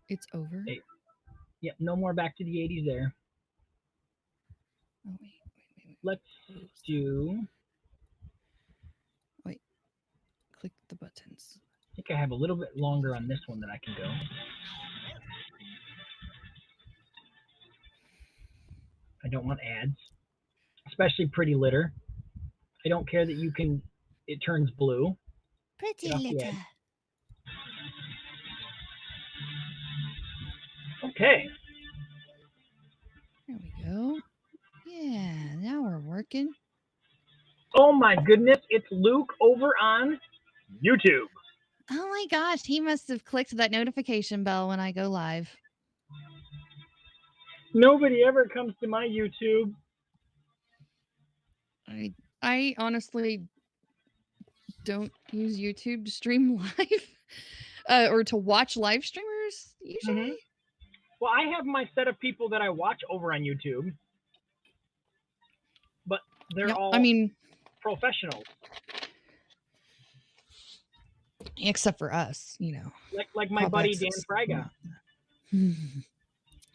It's over? Hey, yeah, no more back to the 80s there. Oh, wait. Let's Close that. do... Wait. Click the buttons. I think I have a little bit longer on this one that I can go. I don't want ads, especially Pretty Litter. I don't care that you can... It turns blue. Pretty Get off the litter. ad. Okay. There we go. Yeah, now we're working. Oh my goodness, it's Luke over on YouTube. Oh my gosh, he must have clicked that notification bell when I go live. Nobody ever comes to my YouTube. I honestly don't use YouTube to stream live or to watch live streamers usually. Mm-hmm. Well, I have my set of people that I watch over on YouTube, but they're all professionals. Except for us, Like my buddy Dan Fraga.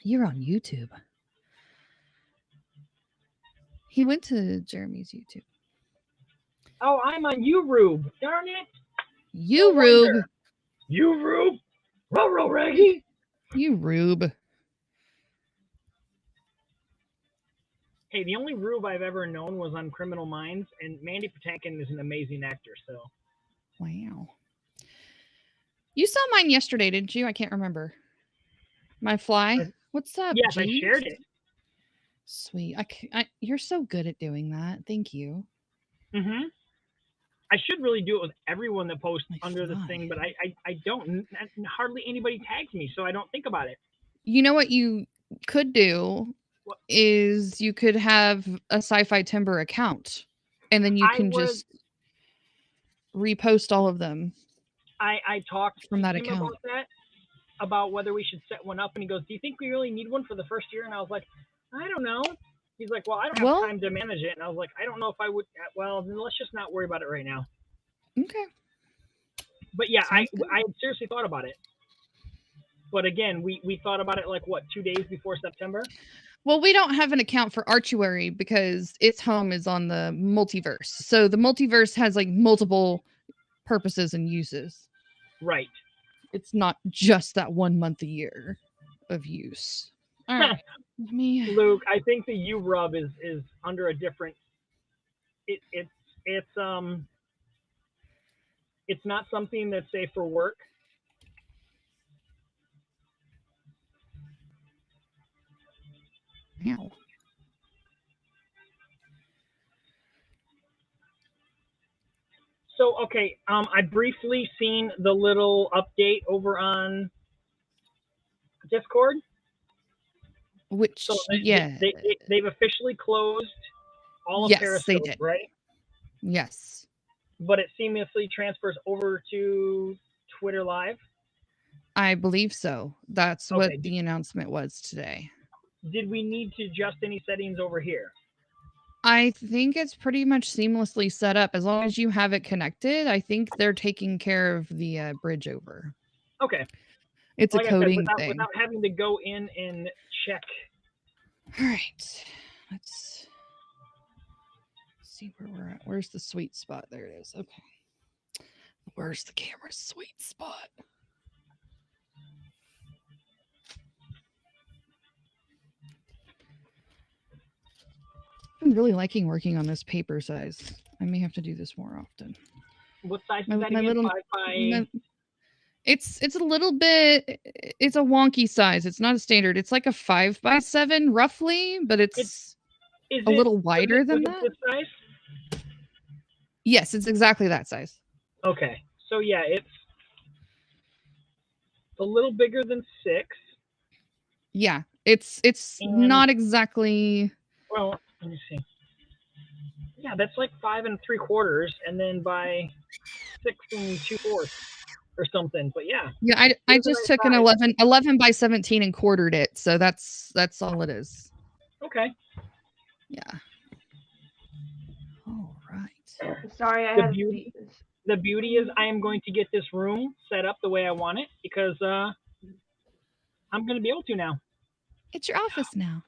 You're on YouTube. He went to Jeremy's YouTube. Oh, I'm on YouRube. Darn it. YouRube. YouRube. Ruh, Raggy. YouRube. Hey, the only Rube I've ever known was on Criminal Minds, and Mandy Patinkin is an amazing actor, so. Wow. You saw mine yesterday, didn't you? I can't remember. My fly? What's up, Yes, James? I shared it. Sweet. You're so good at doing that. Thank you. Mm-hmm. I should really do it with everyone that posts under this thing, but I don't. Hardly anybody tags me, so I don't think about it. You know what you could do is you could have a Sci-Fi Timber account, and then you can just repost all of them. I talked from that to him account about whether we should set one up, and he goes, "Do you think we really need one for the first year?" And I was like, "I don't know." He's like, "Well, I don't have time to manage it," and I was like, "I don't know if I would." Well, then let's just not worry about it right now. Okay. But yeah, I seriously thought about it. But again, we thought about it like, what, 2 days before September? Well, we don't have an account for Artuary because its home is on the multiverse. So the multiverse has like multiple purposes and uses. Right. It's not just that 1 month a year of use. All right. Luke, I think the U-Rub is under a different... It's not something that's safe for work. Ow. So, okay, I briefly seen the little update over on Discord. Which, so they've officially closed all of Periscope, they did. Right? Yes. But it seamlessly transfers over to Twitter Live? I believe so. That's what the announcement was today. Did we need to adjust any settings over here? I think it's pretty much seamlessly set up. As long as you have it connected, I think they're taking care of the bridge over. Okay. It's a coding thing. Without having to go in and check. All right. Let's see where we're at. Where's the sweet spot? There it is. Okay. Where's the camera's sweet spot? I'm really liking working on this paper size. I may have to do this more often. What size is that again? 5 by... It's a little bit... It's a wonky size. It's not a standard. It's like a 5x7 roughly, but it's a little wider than that. This size? Yes, it's exactly that size. Okay. So yeah, it's a little bigger than 6. Yeah, it's not exactly... Well, let me see. Yeah, that's like 5 3/4, and then by 6 2/4 or something. But yeah. Yeah, I just took an 11 by 17 and quartered it, so that's all it is. Okay. Yeah. All right. Sorry, the beauty is I am going to get this room set up the way I want it because I'm going to be able to now. It's your office now.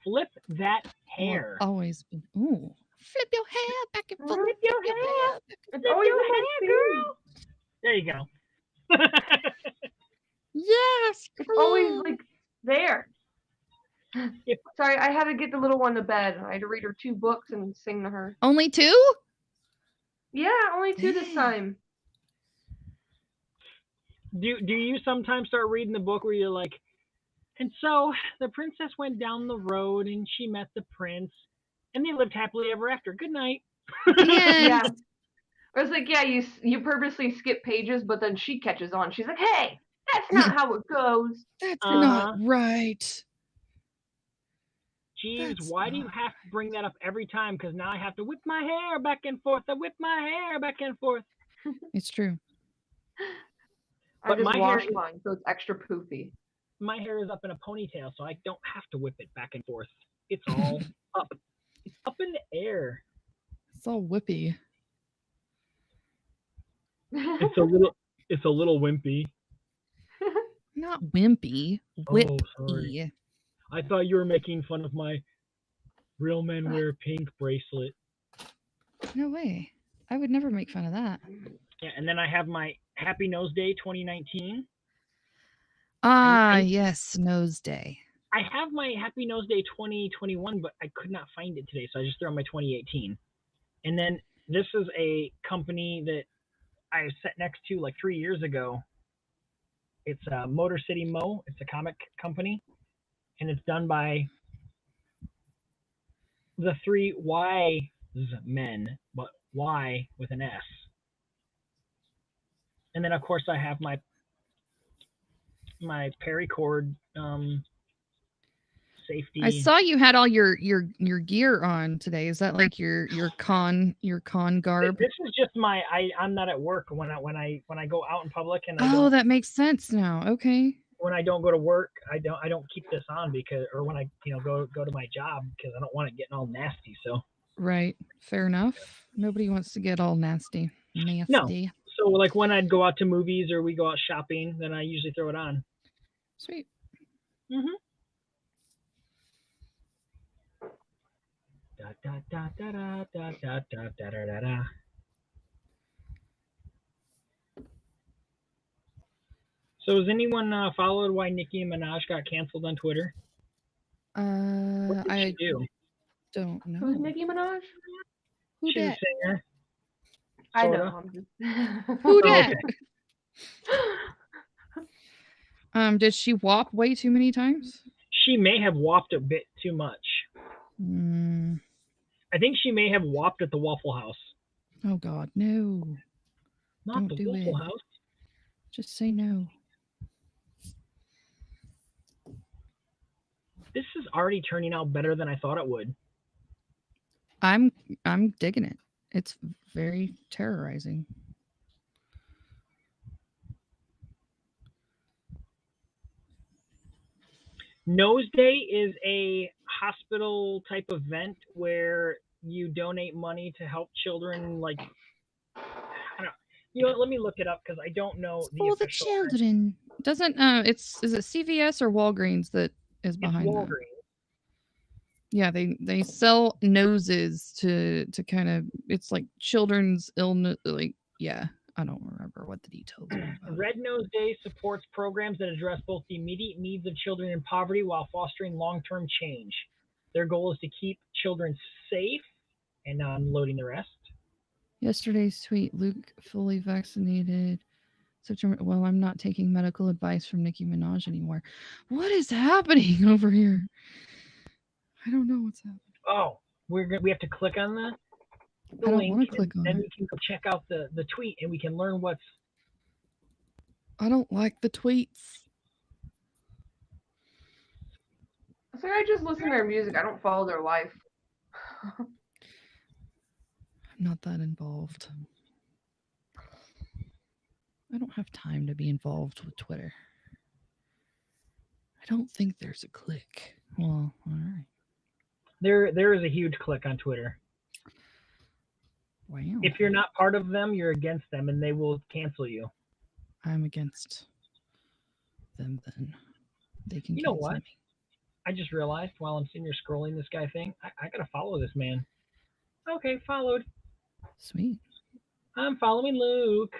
Flip that hair. Well, always been. Ooh. Flip your hair back and forth. Flip your hair. It's Flip always your in my hair, feed. girl. There you go. Yes. It's always like there. Sorry, I had to get the little one to bed. I had to read her 2 books and sing to her. Only 2? Yeah, only 2 this time. Do you sometimes start reading the book where you're like, and so the princess went down the road and she met the prince and they lived happily ever after. Good night. Yeah. I was like, yeah, you purposely skip pages, but then she catches on. She's like, hey, that's not how it goes. That's not right. Jeeves, why do you have to bring that up every time? Because now I have to whip my hair back and forth. I whip my hair back and forth. It's true. I just wash mine, so it's extra poofy. My hair is up in a ponytail, so I don't have to whip it back and forth. It's all up. It's up in the air. It's all whippy. It's a little wimpy. Not wimpy. Whippy. Oh, sorry. I thought you were making fun of my real men wear pink bracelet. No way. I would never make fun of that. Yeah, and then I have my Happy Nose Day 2019. Yes, Nose Day. I have my Happy Nose Day 2021, but I could not find it today, so I just threw on my 2018. And then this is a company that I sat next to like 3 years ago. It's Motor City Mo. It's a comic company, and it's done by the 3 Wise Men, but Y with an S. And then of course I have my paracord safety. I saw you had all your gear on today. Is that like your con garb? This is just I'm not at work when I go out in public and that makes sense now. Okay. When I don't go to work, I don't keep this on or when I go to my job because I don't want it getting all nasty. So right, fair enough. Nobody wants to get all nasty. No. So like when I'd go out to movies or we go out shopping, then I usually throw it on. Sweet. Mhm. Da da da da da da da da da da da. So has anyone followed why Nicki Minaj got canceled on Twitter? What did she do? Don't know. Who's Nicki Minaj? Who She's dat? a singer. I know. I'm just... Who dat? Did she whop way too many times? She may have whopped a bit too much. I think she may have whopped at the Waffle House. Oh God, no! Not the Waffle House. Just say no. This is already turning out better than I thought it would. I'm digging it. It's very terrorizing. Nose Day is a hospital type event where you donate money to help children. Like, I don't. Let me look it up because I don't know the official. The children doesn't. Is it CVS or Walgreens that is behind Walgreens. that? Yeah, they sell noses to kind of. It's like children's illness. Like, yeah. I don't remember what the details are. Red Nose Day supports programs that address both the immediate needs of children in poverty while fostering long-term change. Their goal is to keep children safe, and now I'm loading the rest. Yesterday's tweet, Luke fully vaccinated. Well, I'm not taking medical advice from Nicki Minaj anymore. What is happening over here? I don't know what's happening. Oh, we have to click on that? I don't want to click on it. Then we can go check out the tweet and we can learn what's... I don't like the tweets. So I just listen to their music. I don't follow their life. I'm not that involved. I don't have time to be involved with Twitter. I don't think there's a click. Well, all right. There is a huge click on Twitter. Wow. If you're not part of them, you're against them, and they will cancel you. I'm against them then. They can You know cancel what? me. I just realized while I'm sitting here scrolling this guy thing, I gotta follow this man. Okay, followed. Sweet. I'm following Luke.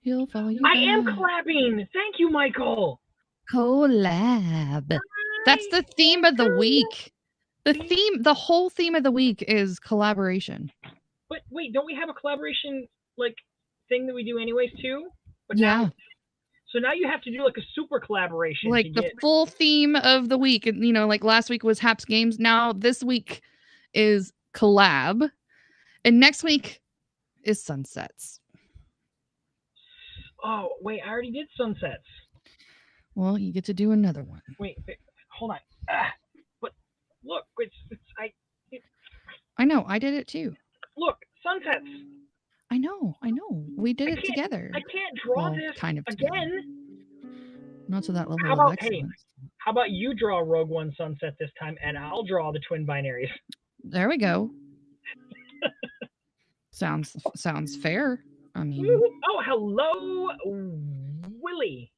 He'll follow you I back. am clapping. Thank you, Michael. Collab. That's the theme of the week. The whole theme of the week is collaboration. But wait, don't we have a collaboration like thing that we do anyways too? But Yeah. now you have to do like a super collaboration Like to the get full theme of the week. You know, like last week was Haps Games. Now this week is collab. And next week is sunsets. Oh, wait, I already did sunsets. Well, you get to do another one. Wait, hold on. But look, I know, I did it too. Look, sunsets. I know. We did it together. I can't draw this kind of again. Together. Not to that level How of about excellence. how about you draw Rogue One sunset this time, and I'll draw the twin binaries. There we go. Sounds fair. I mean. Oh, hello, Willie.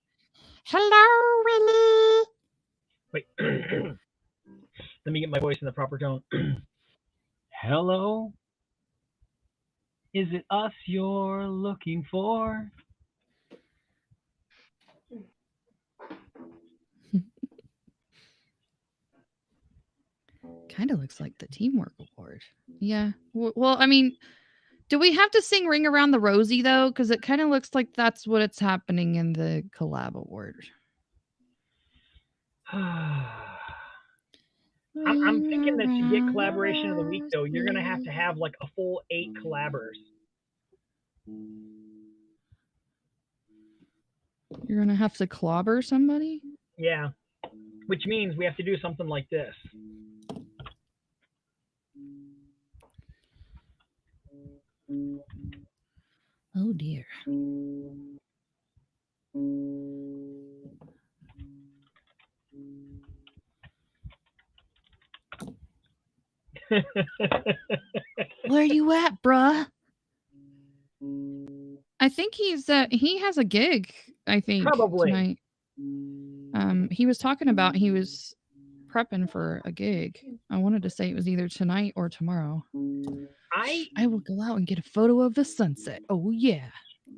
Hello, Willie. Wait. Let me get my voice in the proper tone. Hello. Is it us you're looking for? Kind of looks like the teamwork award. Yeah. Well, I mean, do we have to sing Ring Around the Rosie, though? Because it kind of looks like that's what it's happening in the collab award. I'm thinking that to get collaboration of the week, though, you're going to have like a full 8 collabers. You're going to have to clobber somebody? Yeah. Which means we have to do something like this. Oh, dear. Where you at, bruh? I think he has a gig, I think, Probably. tonight. He was talking about he was prepping for a gig. I wanted to say it was either tonight or tomorrow. I will go out and get a photo of the sunset. Oh yeah.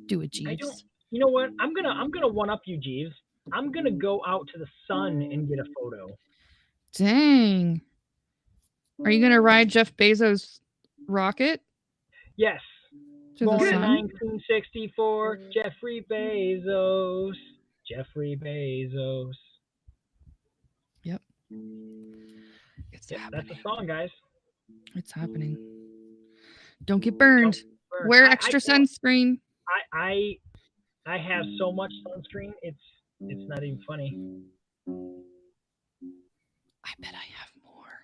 Do it, Jeeves. You know what? I'm gonna one up you, Jeeves. I'm gonna go out to the sun and get a photo. Dang. Are you gonna ride Jeff Bezos' rocket? Yes. To Born the in sun? 1964, Jeffrey Bezos. Jeffrey Bezos. Yep. It's happening. That's a song, guys. It's happening. Don't get burned. Wear extra sunscreen. I have so much sunscreen. It's not even funny. I bet I have more.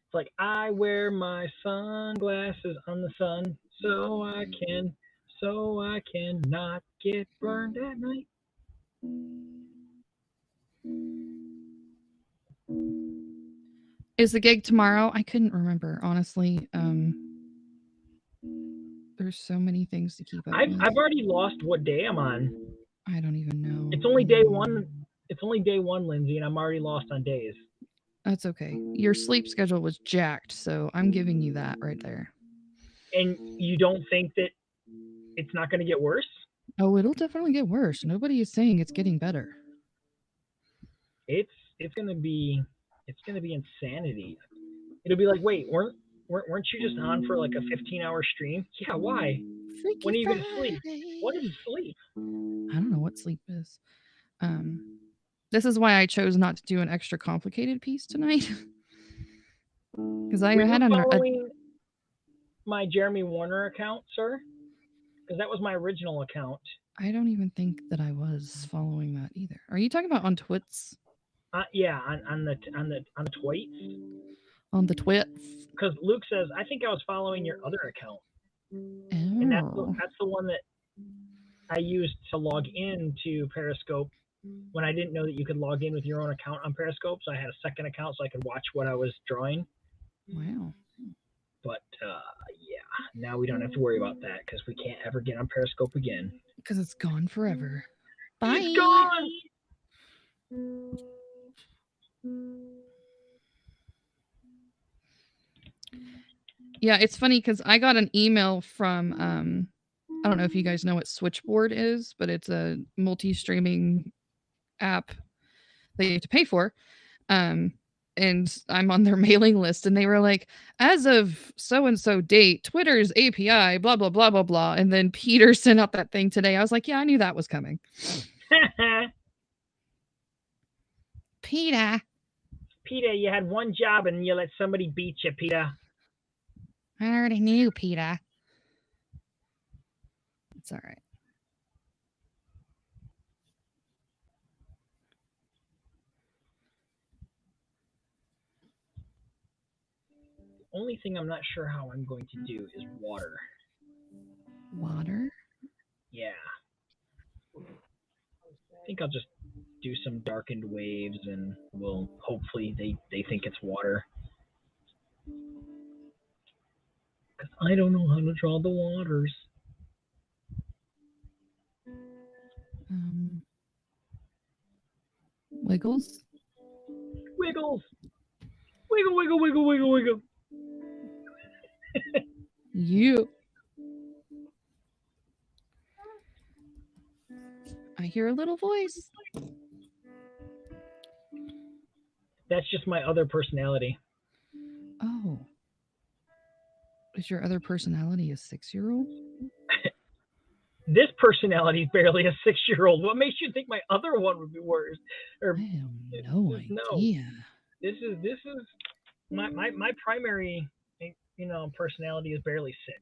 It's like I wear my sunglasses on the sun so I can not get burned at night. Is the gig tomorrow? I couldn't remember, honestly. There's so many things to keep up with. I've already lost what day I'm on. I don't even know. It's only day one. It's only day one, Lindsay, and I'm already lost on days. That's okay. Your sleep schedule was jacked, so I'm giving you that right there. And you don't think that it's not going to get worse? Oh, it'll definitely get worse. Nobody is saying it's getting better. It's going to be insanity. It'll be like, wait, weren't you just on for like a 15-hour stream? Yeah, why? Freaky when are you Friday. going to sleep? What is sleep? I don't know what sleep is. This is why I chose not to do an extra complicated piece tonight. Because I had following my Jeremy Warner account, sir? Because that was my original account. I don't even think that I was following that either. Are you talking about on Twits? Yeah, on the tweets. On the Twits. Because Luke says, I think I was following your other account. Oh. And that's the one that I used to log into Periscope when I didn't know that you could log in with your own account on Periscope. So I had a second account so I could watch what I was drawing. Wow. But yeah, now we don't have to worry about that because we can't ever get on Periscope again. Because it's gone forever. Bye. It's gone. Yeah, it's funny because I got an email from I don't know if you guys know what Switchboard is, but it's a multi-streaming app that you have to pay for. And I'm on their mailing list, and they were like, as of so and so date, Twitter's API, blah blah blah blah blah. And then Peter sent out that thing today. I was like, yeah, I knew that was coming. Peter, you had one job and you let somebody beat you, Peter. I already knew, Peter. It's all right. Only thing I'm not sure how I'm going to do is water. Water? Yeah. I think I'll just do some darkened waves and we'll hopefully they think it's water. Because I don't know how to draw the waters. Wiggles? Wiggles! Wiggle, wiggle, wiggle, wiggle, wiggle. You. I hear a little voice. That's just my other personality. Oh. Is your other personality a 6-year-old? This personality is barely a 6-year-old. What makes you think my other one would be worse? Or, I have no idea. This is my primary, personality is barely 6.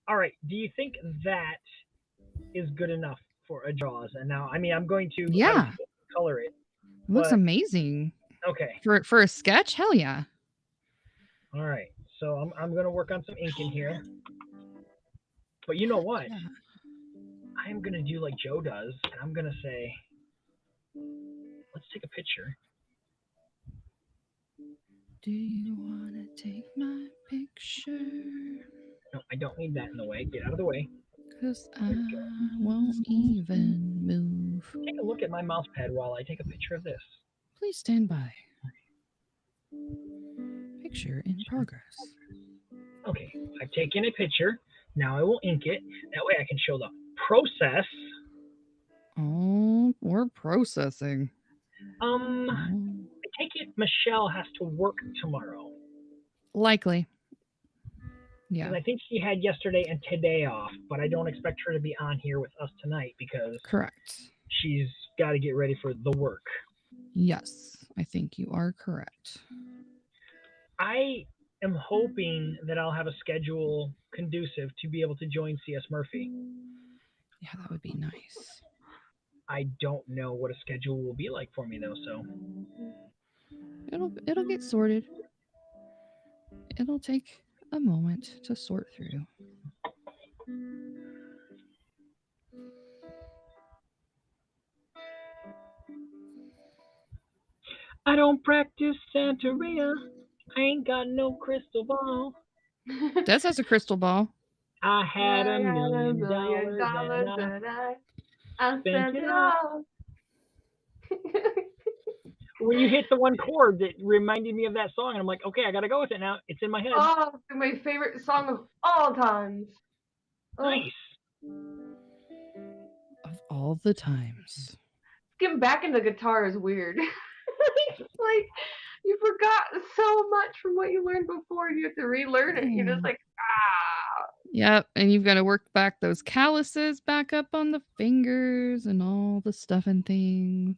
All right. Do you think that is good enough for a Jaws? And now, I'm going to color it. It looks amazing. Okay. For a sketch, hell yeah. All right. So I'm going to work on some ink in here. But you know what? Yeah. I am going to do like Joe does, and I'm going to say, let's take a picture. Do you want to take my picture? No, I don't need that in the way. Get out of the way. Because I won't even move. Take a look at my mouse pad while I take a picture of this. Please stand by. Picture in progress. Okay, I've taken a picture. Now I will ink it. That way I can show the process. Oh, we're processing. I take it Michelle has to work tomorrow. Likely. Yeah. I think she had yesterday and today off, but I don't expect her to be on here with us tonight because correct. She's got to get ready for the work. Yes, I think you are correct. I am hoping that I'll have a schedule conducive to be able to join C.S. Murphy. Yeah, that would be nice. I don't know what a schedule will be like for me though, so it'll get sorted. It'll take a moment to sort through. I don't practice Santeria. I ain't got no crystal ball. Des has a crystal ball. I had $1 million and I spent it all. When you hit the one chord that reminded me of that song, and I'm like, okay, I gotta go with it now. It's in my head. Oh, my favorite song of all times. Nice. Of all the times. Getting back into guitar is weird. Like, you forgot so much from what you learned before, and you have to relearn it. You're just like, Yep, and you've got to work back those calluses back up on the fingers and all the stuff and things.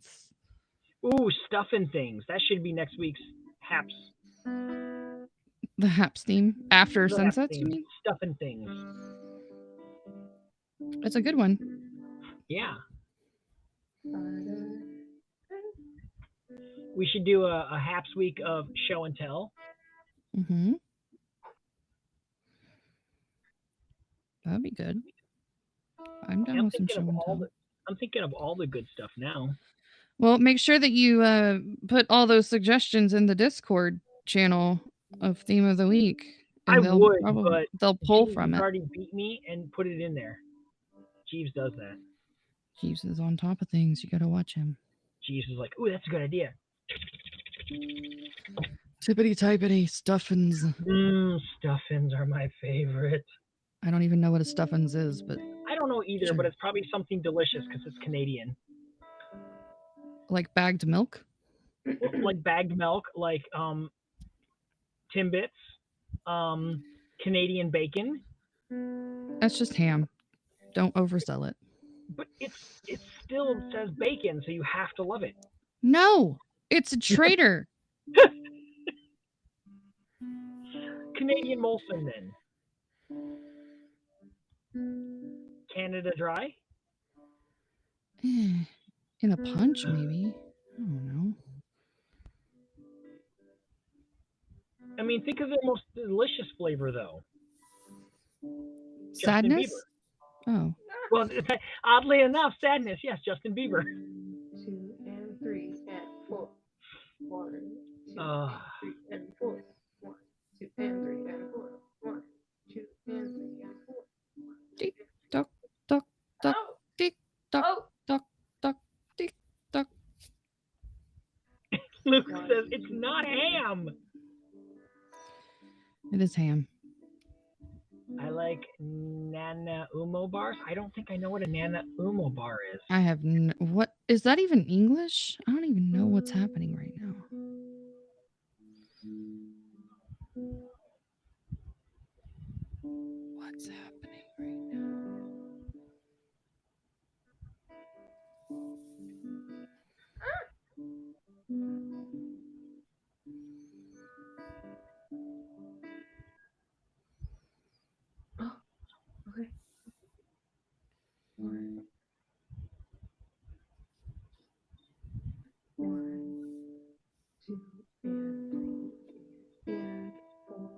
Ooh, stuff and things. That should be next week's Haps. The Haps theme? After Sunsets, you mean? Stuff and things. That's a good one. Yeah. We should do a Haps week of show and tell. Mm-hmm. That'd be good. I'm down with some show and tell. I'm thinking of all the good stuff now. Well, make sure that you put all those suggestions in the Discord channel of theme of the week. And but they'll pull James from it. Already beat me and put it in there. Jeeves does that. Jeeves is on top of things. You gotta watch him. Jeeves is like, ooh, that's a good idea. Tippity typity stuffins. Stuffins are my favorite. I don't even know what a stuffins is, but I don't know either, Sure. but it's probably something delicious because it's Canadian. like bagged milk. Like bagged milk, like Timbits, Canadian bacon. That's just ham. Don't oversell it. But it still says bacon, so you have to love it. No, it's a traitor. Canadian Molson, then. Canada Dry. In a punch, maybe. I don't know. I mean, think of the most delicious flavor, though. Sadness? Justin Oh. Well, oddly enough, sadness. Yes, Justin Bieber. 2 and 3 and 4. 1, 2 and 3 and 4. 1, 2 and 3 and 4. 1, 2 and 3 and 4. Tick tock tock tock. Tick tock tock tock. Tick tock. Luke says it's not ham. It is ham. I like Nana Umo bars. I don't think I know what a Nana Umo bar is. I have what is that even English? I don't even know what's happening right now. What's happening right now? Okay. 1, 2 and 3 and 4.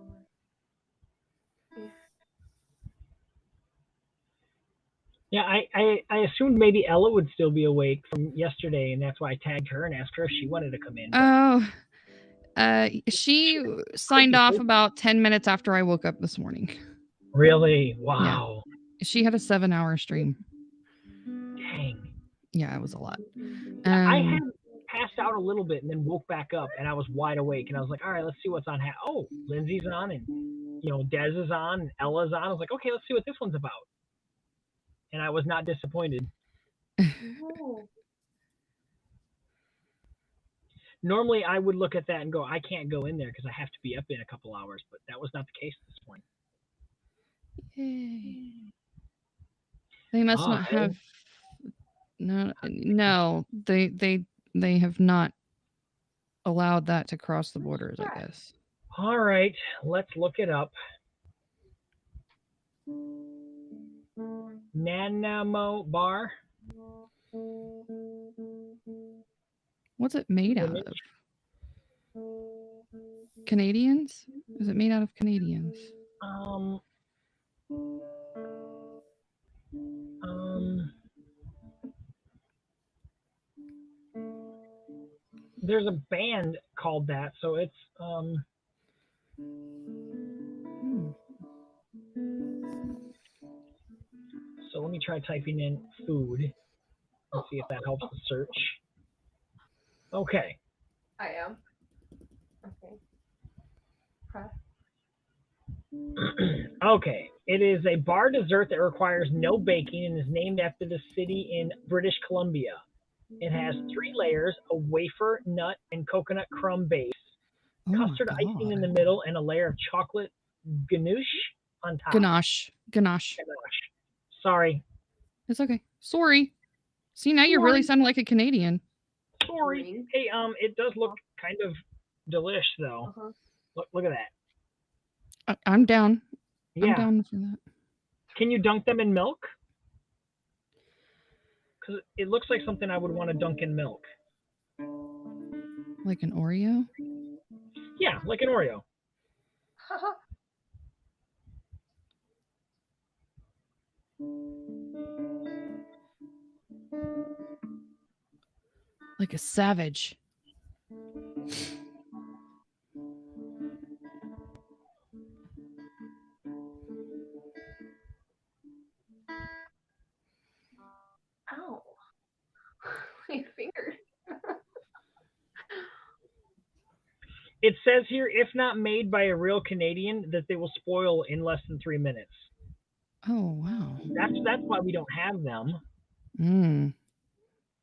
Yeah, I assumed maybe Ella would still be awake from yesterday, and that's why I tagged her and asked her if she wanted to come in. Oh, she signed off about 10 minutes after I woke up this morning. Really? Wow. Yeah. She had a 7-hour stream. Dang. Yeah, it was a lot. I had passed out a little bit and then woke back up, and I was wide awake, and I was like, all right, let's see what's on. Oh, Lindsay's on, and Des is on, and Ella's on. I was like, okay, let's see what this one's about. And I was not disappointed. Normally, I would look at that and go, I can't go in there because I have to be up in a couple hours, but that was not the case this morning. Yay. They must not have. No, they have not allowed that to cross the borders, I guess. All right, let's look it up. Nanamo bar. What's it made out of? Canadians? Is it made out of Canadians? There's a band called that, so it's So let me try typing in food and see if that helps the search. Okay. I am. Okay. Press. Okay. It is a bar dessert that requires no baking and is named after the city in British Columbia. It has 3 layers, a wafer, nut, and coconut crumb base, custard icing in the middle, and a layer of chocolate ganache on top. Ganache. Sorry. It's okay. Sorry. See, now you really sound like a Canadian. Sorry. Hey, it does look kind of delish, though. Look at that. I'm down. Yeah. I'm down for that. Can you dunk them in milk? Because it looks like something I would want to dunk in milk. Like an Oreo? Yeah, like an Oreo. Like a savage. my finger. It says here, if not made by a real Canadian, that they will spoil in less than 3 minutes. Oh, wow. That's why we don't have them. Mm.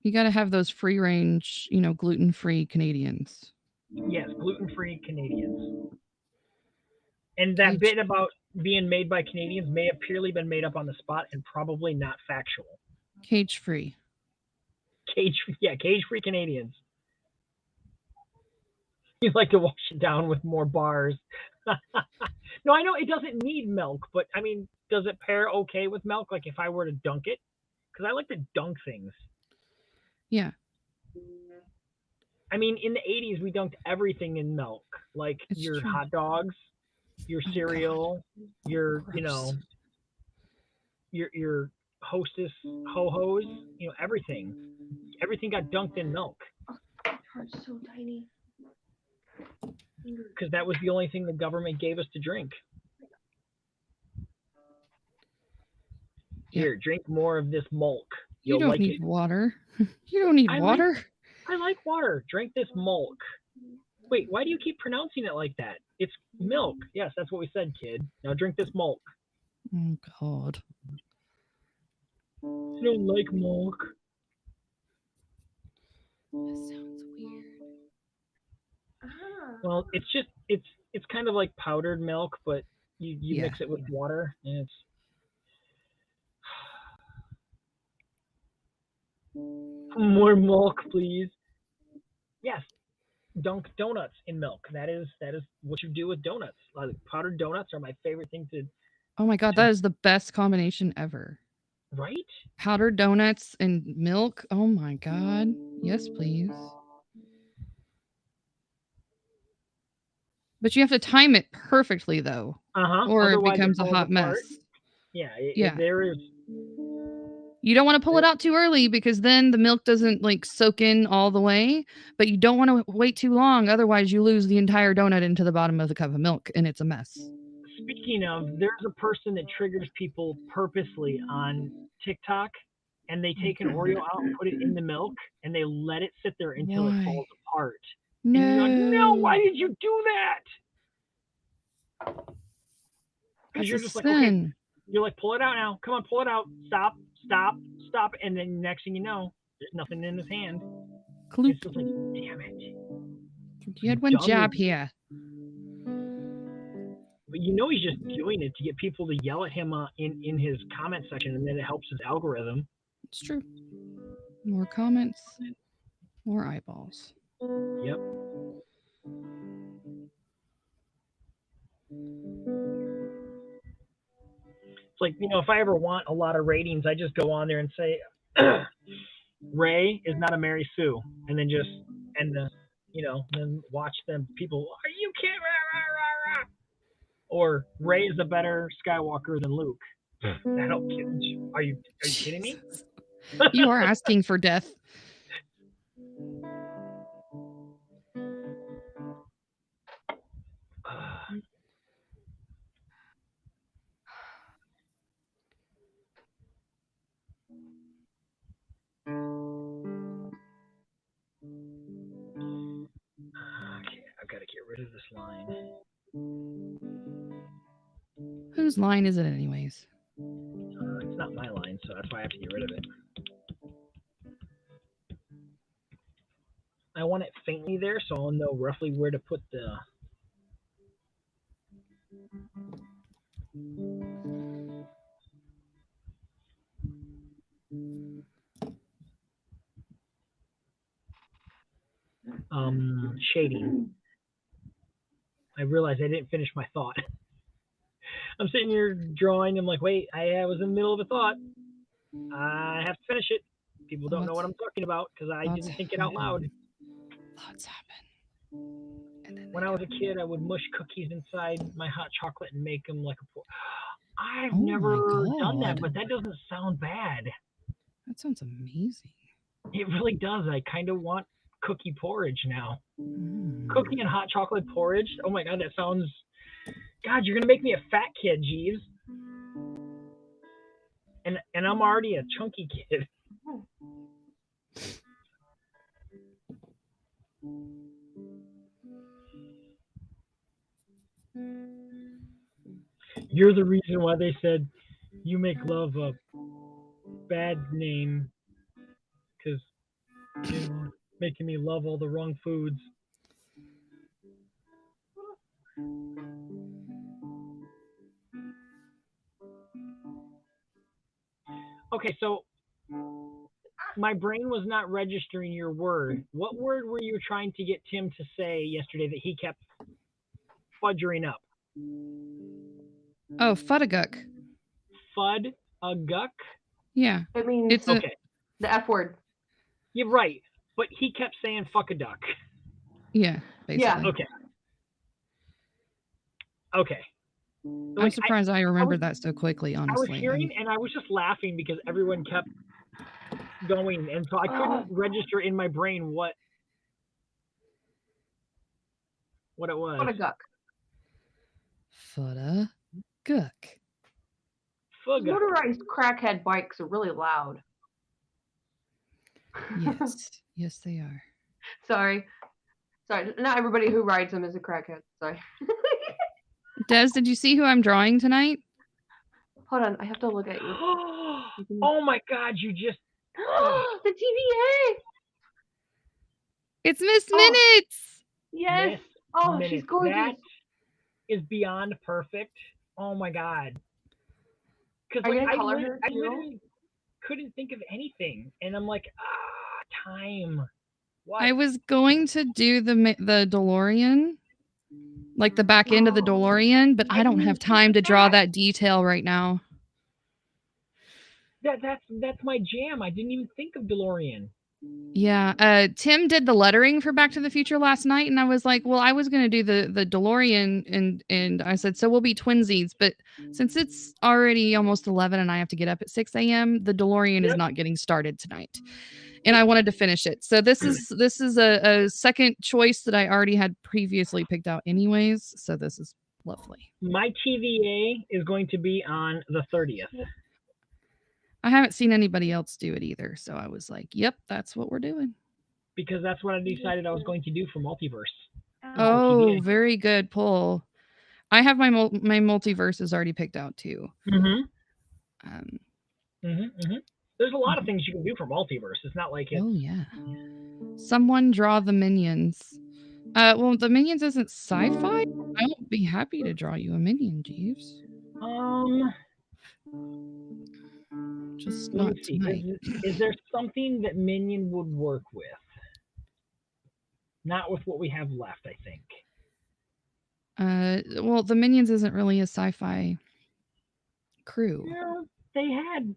You got to have those free range, gluten-free Canadians. Yes, gluten-free Canadians. And that bit about being made by Canadians may have purely been made up on the spot and probably not factual. Cage-free. Cage-free Canadians. You like to wash it down with more bars. No, I know it doesn't need milk, but I mean, does it pair okay with milk? Like if I were to dunk it? Because I like to dunk things. Yeah. I mean, in the 80s, we dunked everything in milk. Like your hot dogs, your cereal, your, your Hostess ho-hos, everything. Everything got dunked in milk. Heart's so tiny. Because that was the only thing the government gave us to drink. Here, drink more of this milk. You don't need water. You don't need water. I like water. Drink this milk. Wait, why do you keep pronouncing it like that? It's milk. Yes, that's what we said, kid. Now drink this milk. Oh, God. I don't like milk. That sounds weird. Well, it's kind of like powdered milk, but you mix it with water, and it's more milk, please. Yes, dunk donuts in milk. That is what you do with donuts. Like powdered donuts are my favorite thing to. Oh my God, that is the best combination ever. Right? Powdered donuts and milk. Oh my God. Yes, please. But you have to time it perfectly, though. Or Otherwise it becomes a hot mess. Yeah. There is. You don't want to pull it out too early because then the milk doesn't soak in all the way. But you don't want to wait too long. Otherwise, you lose the entire donut into the bottom of the cup of milk, and it's a mess. Speaking of, there's a person that triggers people purposely on TikTok, and they take an Oreo out and put it in the milk, and they let it sit there until it falls apart. No. And you're like, no, why did you do that? Because you're just like, okay, you're like, pull it out now. Come on, pull it out. Stop. And then next thing you know, there's nothing in his hand. Kloop. It's just like, damn it. You had one jab here. But he's just doing it to get people to yell at him in his comment section, and then it helps his algorithm. It's true. More comments, more eyeballs. Yep. It's like, if I ever want a lot of ratings, I just go on there and say, Ray is not a Mary Sue, and then just then watch them people. Are you kidding? Rah, rah, rah, rah. Or Ray is a better Skywalker than Luke. I don't kid. Are you kidding me? You are asking for death. Okay, I've got to get rid of this line. Whose line is it anyways? It's not my line, so that's why I have to get rid of it. I want it faintly there, so I'll know roughly where to put the... shading. I realized I didn't finish my thought. I'm sitting here drawing. I'm like, wait, I was in the middle of a thought. I have to finish it. People don't know what I'm talking about because I didn't think it out loud. Thoughts happen. When I was a kid, I would mush cookies inside my hot chocolate and make them like a... I've never done that, but that doesn't sound bad. That sounds amazing. It really does. I kind of want cookie porridge now. Cookie and hot chocolate porridge. Oh my God, that sounds... God, you're gonna make me a fat kid, Jeeves. And I'm already a chunky kid. You're the reason why they said you make love a bad name because making me love all the wrong foods. Okay, so my brain was not registering your word. What word were you trying to get Tim to say yesterday that he kept fudgering up? Oh, Fuddaguk. Fud a guck? Yeah. It means It's Okay. the F word. You're right. But he kept saying fuck a duck. Yeah, basically. Yeah. Okay. Okay. I'm surprised I remembered that so quickly, I was honestly. hearing and I was just laughing because everyone kept going, and so I couldn't register in my brain what it was. What a guck. Fuddaguk. Fugga. Motorized crackhead bikes are really loud. Yes. Yes, they are. Sorry. Not everybody who rides them is a crackhead. Sorry. Des, did you see who I'm drawing tonight? Hold on, I have to look at you. Oh my God! You just The TVA. It's Miss Minutes. Yes. Miss Oh, Minutes. she's gorgeous. That is beyond perfect. Oh my God! Because Are you like gonna color her I too? literally couldn't think of anything, and I'm like, time. What? I was going to do the DeLorean, like the back end of the DeLorean, but I don't have time to draw that detail right now. That's my jam. I didn't even think of DeLorean. Yeah, Tim did the lettering for Back to the Future last night, and I was like, well, I was going to do the DeLorean, and I said, so we'll be twinsies, but since it's already almost 11 and I have to get up at 6 a.m., the DeLorean is not getting started tonight, and I wanted to finish it. So this is a second choice that I already had previously picked out anyways, so this is lovely. My TVA is going to be on the 30th. I haven't seen anybody else do it either, so I was like, yep, that's what we're doing. Because that's what I decided I was going to do for Multiverse. Oh, very good pull. I have my multiverses already picked out too. There's a lot of things you can do for Multiverse. It's not like it's... Oh, yeah. Someone draw the minions. Well, the minions isn't sci-fi. I would be happy to draw you a minion, Jeeves. Just not tonight. Is there something that Minion would work with? Not with what we have left, I think. Well, the Minions isn't really a sci-fi crew. Yeah, they had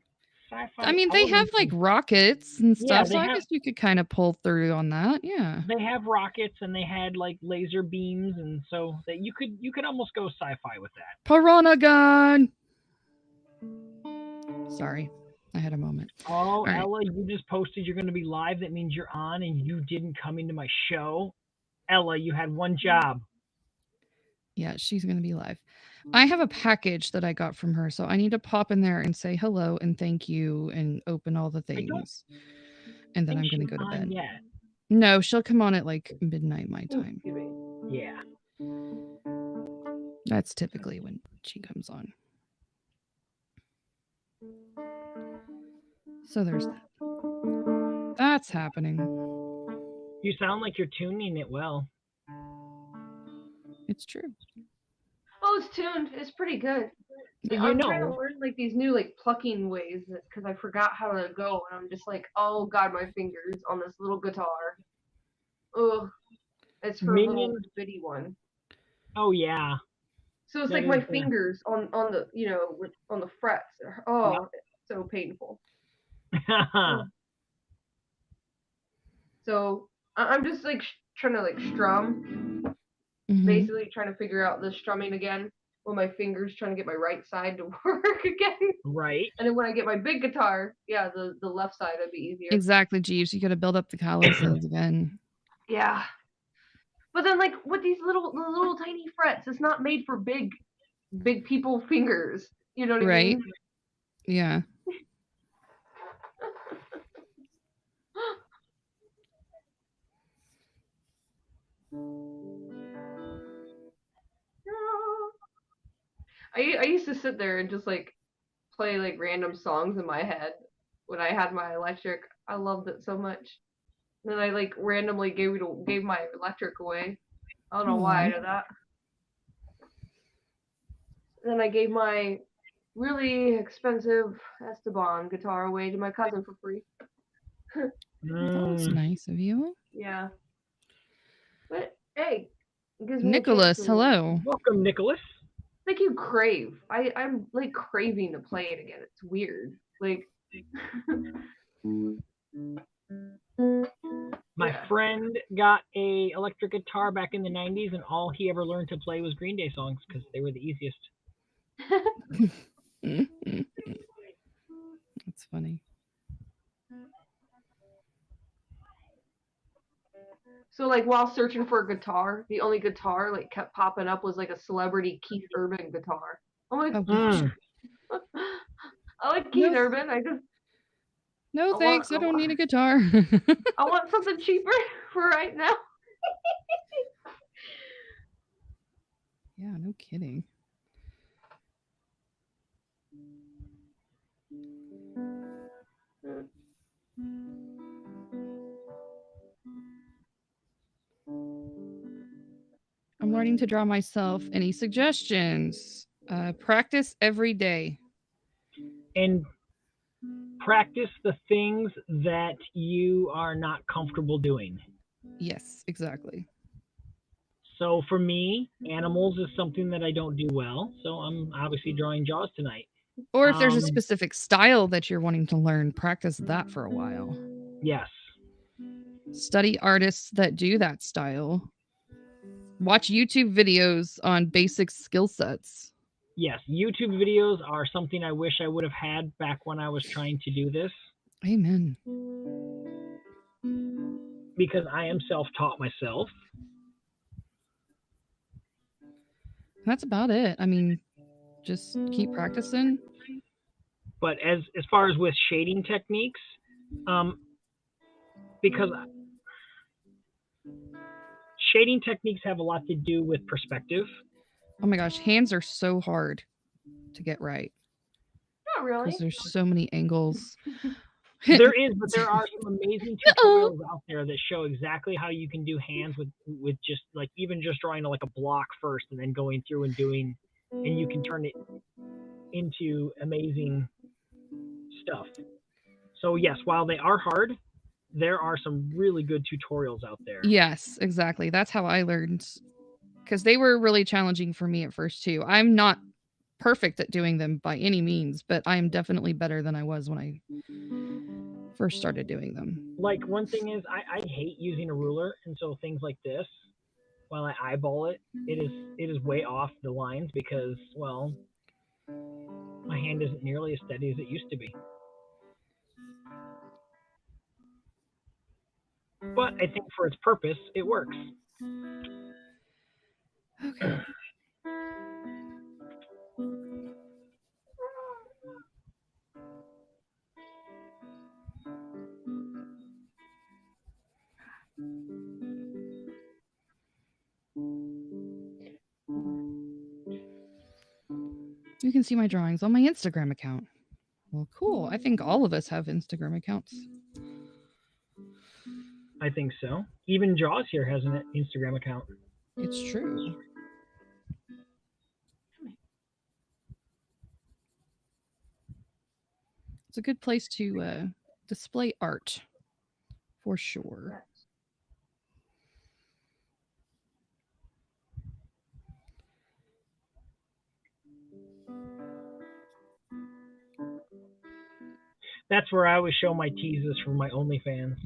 sci-fi. I mean, they have like rockets and stuff, so I guess you could kind of pull through on that. Yeah. They have rockets and they had like laser beams, and so that you could almost go sci-fi with that. Piranha gun. Sorry, I had a moment. Oh, right. Ella, you just posted you're going to be live. That means you're on, and you didn't come into my show. Ella, you had one job. Yeah, she's going to be live. I have a package that I got from her, so I need to pop in there and say hello and thank you and open all the things. And then I'm going to go to bed. Yet. No, she'll come on at like midnight my time. Yeah. That's typically when she comes on. So there's that. That's happening. You sound like you're tuning it well. It's true. Oh, it's tuned. It's pretty good. I'm trying to learn like these new like plucking ways because I forgot how to go, and I'm just like, oh god, my fingers on this little guitar. Ugh, it's for a little bitty one. Oh yeah. So it's like my fingers on the on the frets. Oh, it's so painful. So I'm just like trying to like strum, basically trying to figure out the strumming again. With my fingers trying to get my right side to work again. Right. And then when I get my big guitar, the left side would be easier. Exactly, Jeeves. You got to build up the calluses again. Yeah. But then like with these little tiny frets, it's not made for big people fingers. You know what I mean? Yeah. I used to sit there and just like play like random songs in my head when I had my electric. I loved it so much. And then I like randomly gave my electric away. I don't know why I did that. And then I gave my really expensive Esteban guitar away to my cousin for free. That was nice of you. Yeah. But hey, it gives me Nicholas, a chance to... hello. Welcome, Nicholas. Like you crave. I'm like craving to play it again. It's weird. Like My friend got a electric guitar back in the 90s, and all he ever learned to play was Green Day songs because they were the easiest. That's funny. So like while searching for a guitar, the only guitar like kept popping up was like a celebrity Keith Urban guitar. I'm like, I like Keith Urban. No thanks, I don't need a guitar. I want something cheaper for right now. Yeah, no kidding. I'm learning to draw myself. Any suggestions? Practice every day. And practice the things that you are not comfortable doing. Yes, exactly. So for me, animals is something that I don't do well. So I'm obviously drawing Jaws tonight. Or if there's a specific style that you're wanting to learn, practice that for a while. Yes. Study artists that do that style. Watch YouTube videos on basic skill sets. Yes, YouTube videos are something I wish I would have had back when I was trying to do this. Amen. Because I am self-taught myself. That's about it. I mean, just keep practicing. But as far as with shading techniques, because shading techniques have a lot to do with perspective. Oh my gosh, hands are so hard to get right. Not really. Because there's so many angles. There is, but there are some amazing tutorials out there that show exactly how you can do hands with just like even just drawing like a block first and then going through and doing, and you can turn it into amazing stuff. So yes, while they are hard, there are some really good tutorials out there. Yes, exactly. That's how I learned, because they were really challenging for me at first too. I'm not perfect at doing them by any means, but I am definitely better than I was when I first started doing them. Like one thing is I hate using a ruler, and so things like this, while I eyeball it, it is way off the lines because, well, my hand isn't nearly as steady as it used to be. But I think for its purpose, it works. Okay. You can see my drawings on my Instagram account. Well, cool. I think all of us have Instagram accounts. I think so. Even Jaws here has an Instagram account. It's true. It's a good place to display art, for sure. That's where I always show my teases for my OnlyFans.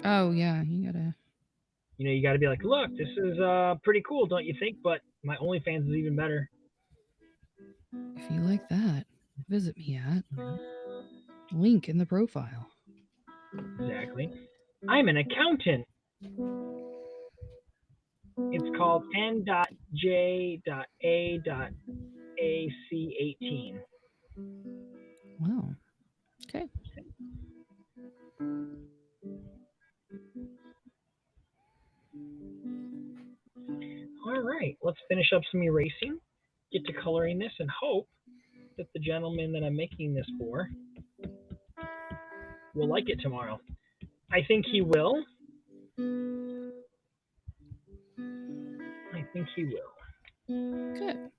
Oh yeah, you gotta. You gotta be like, look, this is pretty cool, don't you think? But my OnlyFans is even better. If you like that, visit me at link in the profile. Exactly. I'm an accountant. It's called N.J.A.AC18. Wow. Okay. All right, let's finish up some erasing. get to coloring this and hope that the gentleman that I'm making this for will like it tomorrow. I think he will. I think he will. Good.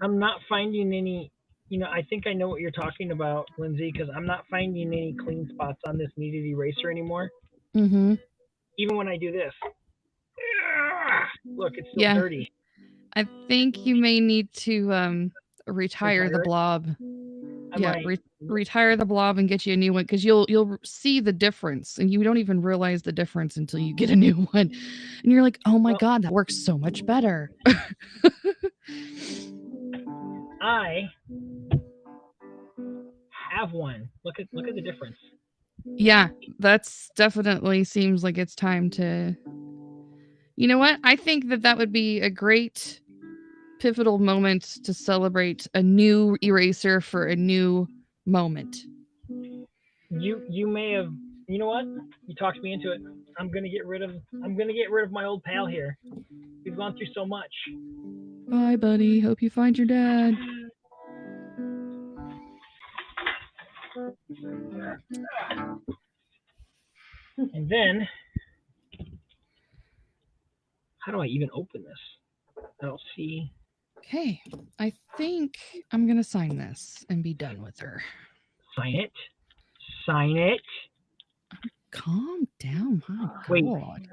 I'm not finding any, I think I know what you're talking about, Lindsay, because I'm not finding any clean spots on this kneaded eraser anymore. Mm-hmm. Even when I do this. Look, it's still dirty. I think you may need to retire the blob. Retire the blob and get you a new one, because you'll see the difference, and you don't even realize the difference until you get a new one, and you're like, oh my god, that works so much better. I have one. Look at the difference. Yeah, that's definitely seems like it's time to. You know what? I think that would be a great pivotal moment to celebrate a new eraser for a new moment. You may have. You know what? You talked me into it. I'm gonna get rid of my old pal here. We've gone through so much. Bye, buddy. Hope you find your dad. And then, how do I even open this? I don't see. Okay, I think I'm gonna sign this and be done with her. Sign it. Sign it. Calm down, my Wait, god.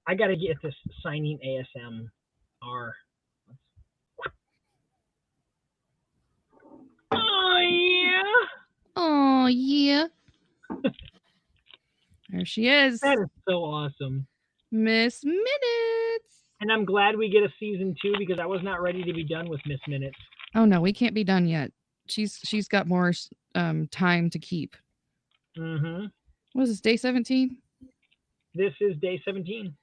I gotta get this signing ASMR. Oh yeah. Oh yeah. There she is. That is so awesome. Miss Minutes. And I'm glad we get a season 2, because I was not ready to be done with Miss Minutes. Oh no, we can't be done yet. She's got more time to keep. Mm-hmm. What is this, day 17? This is day 17.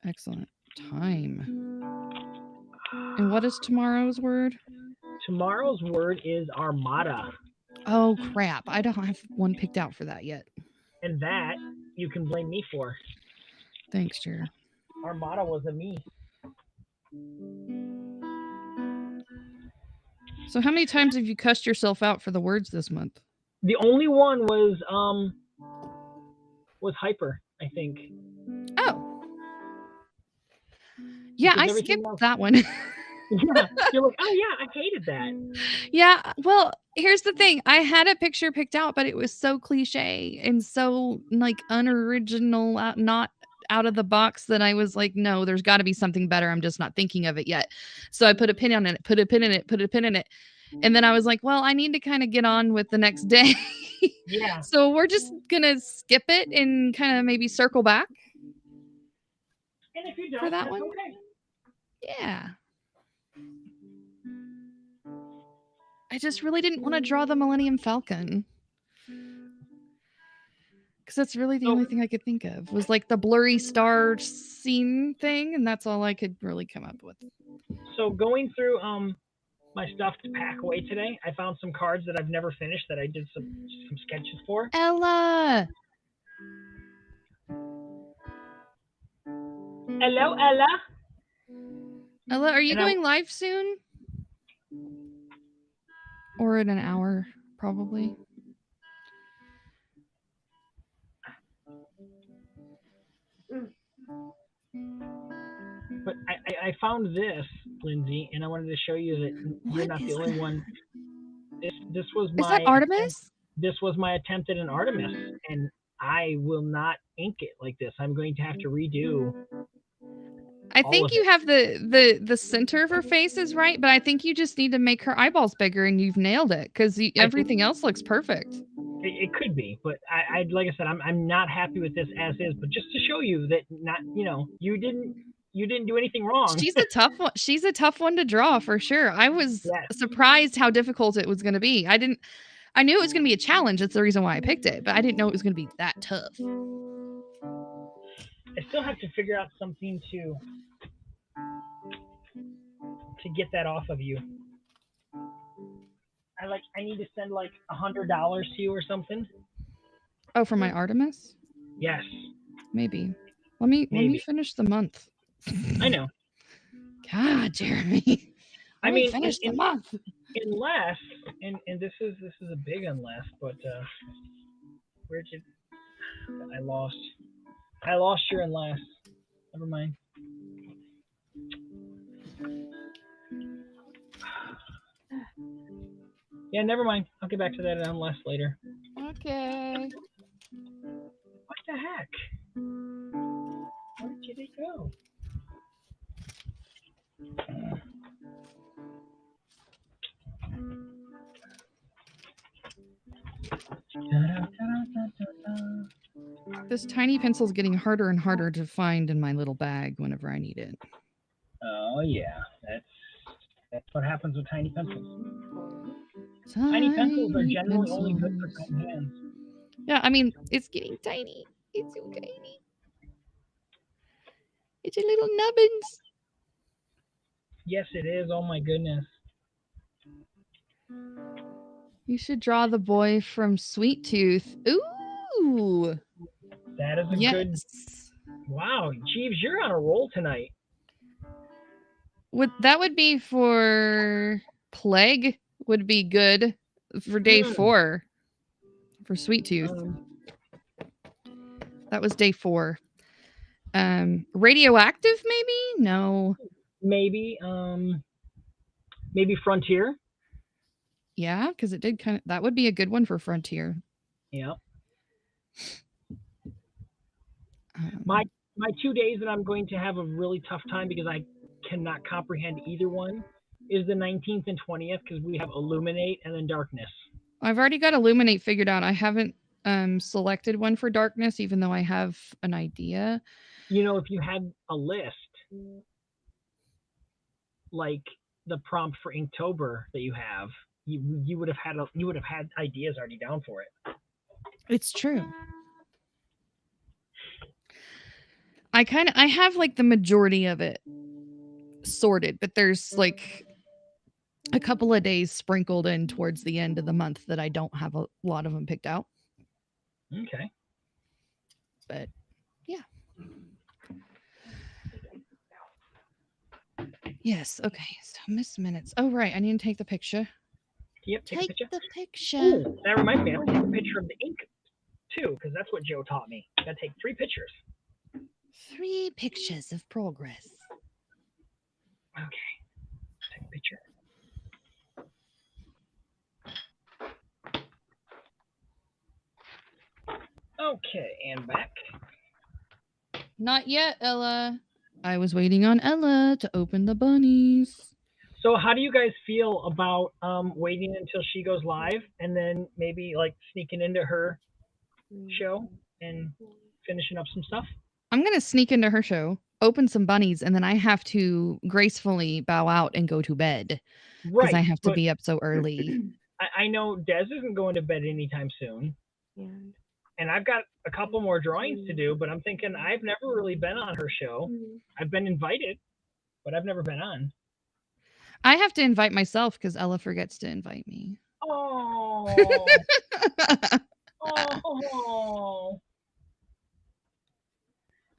Excellent. Time. And what is tomorrow's word? Tomorrow's word is armada. Oh crap, I don't have one picked out for that yet. And that you can blame me for. Thanks, Jer. Armada was a me. So how many times have you cussed yourself out for the words this month? The only one was hyper, I think. Oh. Yeah, I skipped that one. Yeah, you're like, oh yeah, I hated that. Yeah, well, here's the thing. I had a picture picked out, but it was so cliche and so like unoriginal, not out of the box, that I was like, no, there's got to be something better. I'm just not thinking of it yet. So I put a pin on it, put a pin in it. And then I was like, well, I need to kind of get on with the next day. Yeah. So we're just going to skip it and kind of maybe circle back. And if you don't, for that that's one. Okay. Yeah. I just really didn't want to draw the Millennium Falcon. Because that's really the only thing I could think of, was like the blurry star scene thing, and that's all I could really come up with. So going through my stuff to pack away today, I found some cards that I've never finished that I did some sketches for. Ella! Hello, Ella. Ella, are you going live soon? Or in an hour, probably. But I found this, Lindsay, and I wanted to show you that you're not the only one. This was my. Is that Artemis? This was my attempt at an Artemis, and I will not ink it like this. I'm going to have to redo. I think you have the center of her face is right, but I think you just need to make her eyeballs bigger, and you've nailed it, because everything else looks perfect. It could be, but I like I said, I'm not happy with this as is. But just to show you that you didn't do anything wrong. She's a tough one. She's a tough one to draw for sure. I was surprised how difficult it was going to be. I knew it was going to be a challenge. That's the reason why I picked it, but I didn't know it was going to be that tough. I still have to figure out something to get that off of you. I need to send like $100 to you or something. Oh, for my Artemis? Yes. Maybe. Let me finish the month. I know. God, Jeremy. I mean, finish the month. Unless, and this is a big unless, but where'd you? I lost your unless. Never mind. Yeah, never mind. I'll get back to that unless later. Okay. What the heck? Where did it go? This tiny pencil is getting harder and harder to find in my little bag whenever I need it. Oh yeah, that's what happens with tiny pencils. Tiny pencils are generally only good for tiny hands. Yeah, I mean, it's getting tiny. It's so tiny. It's a little nubbins. Yes, it is. Oh my goodness. You should draw the boy from Sweet Tooth. Ooh. That is a good. Wow, Jeeves, you're on a roll tonight. That would be for Plague? Would be good for day 4 for Sweet Tooth. That was day 4. Radioactive, maybe? No. Maybe Frontier. Yeah, because it did kind of. That would be a good one for Frontier. Yeah. My 2 days that I'm going to have a really tough time because I cannot comprehend either one is the 19th and 20th because we have Illuminate and then Darkness. I've already got Illuminate figured out. I haven't selected one for Darkness, even though I have an idea. You know, if you had a list like the prompt for Inktober that you have, you would have had ideas already down for it. It's true. I have like the majority of it sorted, but there's like a couple of days sprinkled in towards the end of the month that I don't have a lot of them picked out. Okay. But yeah. Yes, okay. So Miss Minutes. Oh right, I need to take the picture. Yep, take the picture. Ooh, that reminds me, I have to take a picture of the ink too, because that's what Joe taught me. Gotta take 3 pictures. 3 pictures of progress. Okay. Take a picture. Okay, and back. Not yet, Ella. I was waiting on Ella to open the bunnies. So how do you guys feel about waiting until she goes live and then maybe like sneaking into her show and finishing up some stuff? I'm going to sneak into her show, open some bunnies, and then I have to gracefully bow out and go to bed. Because I have to be up so early. I know Des isn't going to bed anytime soon. Yeah. And I've got a couple more drawings to do, but I'm thinking I've never really been on her show. I've been invited, but I've never been on. I have to invite myself because Ella forgets to invite me. Oh. Oh.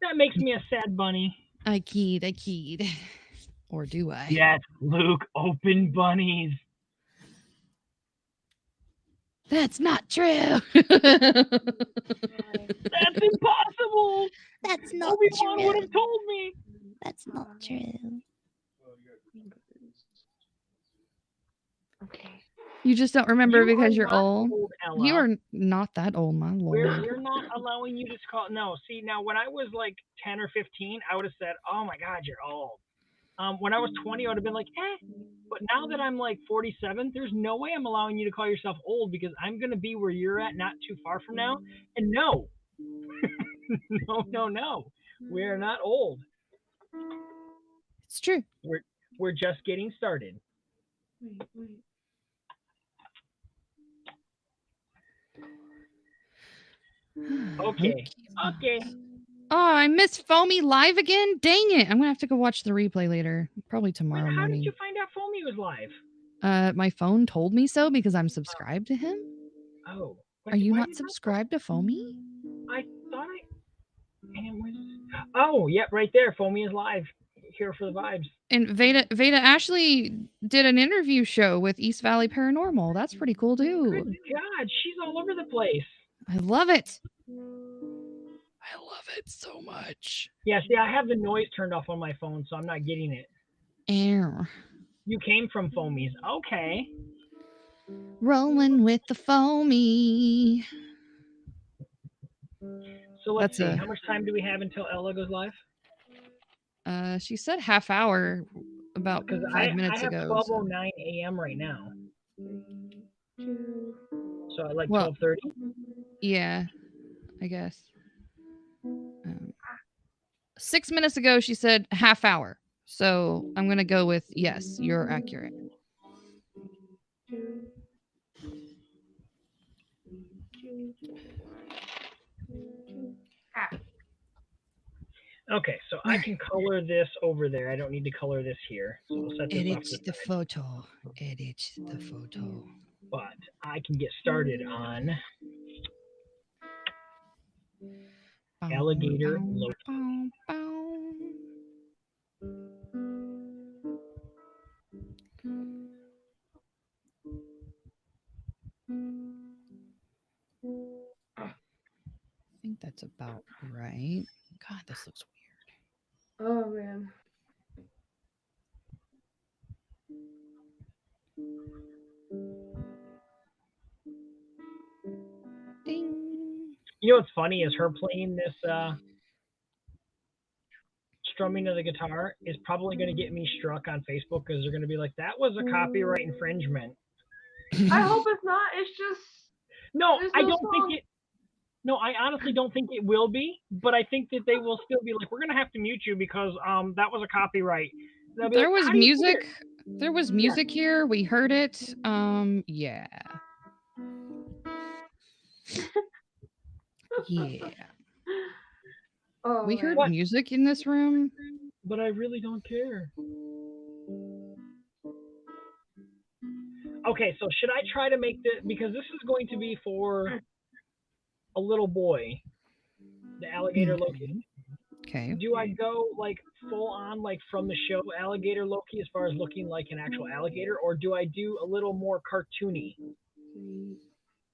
That makes me a sad bunny. I keyed. Or do I? Yes, Luke, open bunnies. That's not true. That's impossible. That's not Obi-Wan true. would have told me. That's not true. Okay. You just don't remember You because you're not old. You are not that old, my lord. We're not allowing you to call. No, see, now when I was like 10 or 15, I would have said, oh my God, you're old. When I was 20, I would have been like, eh. But now that I'm like 47, there's no way I'm allowing you to call yourself old because I'm going to be where you're at not too far from now. And no. No. We're not old. It's true. We're just getting started. Wait. Okay. Oh, I missed Foamy live again? Dang it. I'm going to have to go watch the replay later. Probably tomorrow How morning. did you find out Foamy was live? My phone told me so because I'm subscribed to him. Oh. Are you not subscribed to Foamy? I thought Oh, yep, right there. Foamy is live. Here for the vibes. And Veda Ashley did an interview show with East Valley Paranormal. That's pretty cool too. Good God, she's all over the place. I love it. I love it so much. Yeah, see, I have the noise turned off on my phone, so I'm not getting it. Ew. You came from Foamies. Okay. Rolling with the Foamy. So let's see. How much time do we have until Ella goes live? She said half hour about 5 minutes ago. I have 12:09 a.m. right now. So like 12:30? Yeah, I guess. 6 minutes ago, she said half hour. So I'm going to go with yes, you're accurate. Okay, so I can color this over there. I don't need to color this here. So we'll set this Edit off to the photo. Edit the photo. But I can get started on alligator location. I think that's about right. God, this looks weird. Oh, man. Ding. You know what's funny is her playing this strumming of the guitar is probably going to get me struck on Facebook because they're going to be like, that was a copyright infringement. I hope it's not. It's just... No, I don't think it... No, I honestly don't think it will be, but I think that they will still be like, we're going to have to mute you because that was a copyright. There was music. There was music here. We heard it. Yeah. Yeah. Oh, we heard music in this room. But I really don't care. Okay, so should I try to make this, because this is going to be for a little boy, the alligator Loki. Okay. Do I go like full on like from the show alligator Loki as far as looking like an actual alligator, or do I do a little more cartoony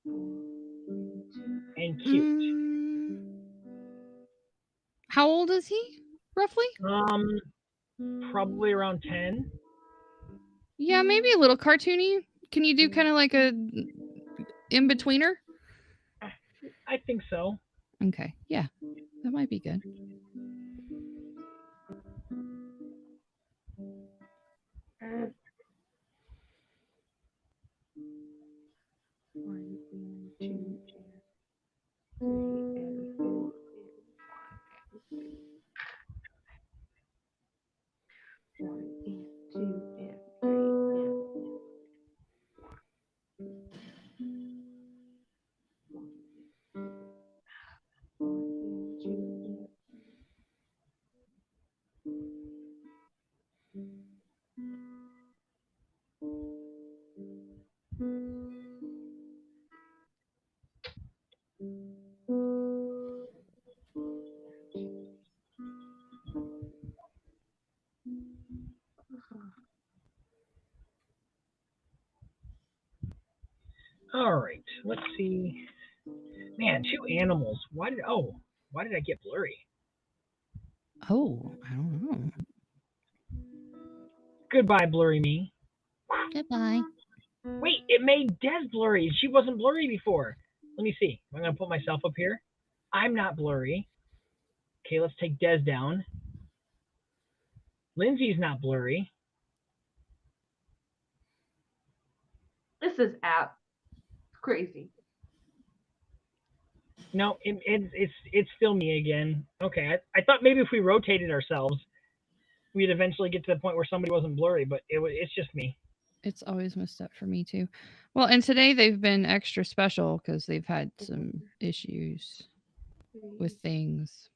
and cute? How old is he, roughly? Probably around 10. Yeah, maybe a little cartoony. Can you do kind of like a in-betweener? I think so. Okay, yeah, that might be good. One, two, three, and 4. One, and 2, and 3, and 1. All right, let's see. Man, 2 animals. Why did I get blurry? Oh, I don't know. Goodbye, blurry me. Goodbye. Wait, it made Des blurry. She wasn't blurry before. Let me see. I'm going to put myself up here. I'm not blurry. Okay, let's take Des down. Lindsay's not blurry. This is app. Crazy. No, it's still me again. Okay, I thought maybe if we rotated ourselves, we'd eventually get to the point where somebody wasn't blurry, but it's just me. It's always messed up for me too. Well, and today they've been extra special because they've had some issues. with things.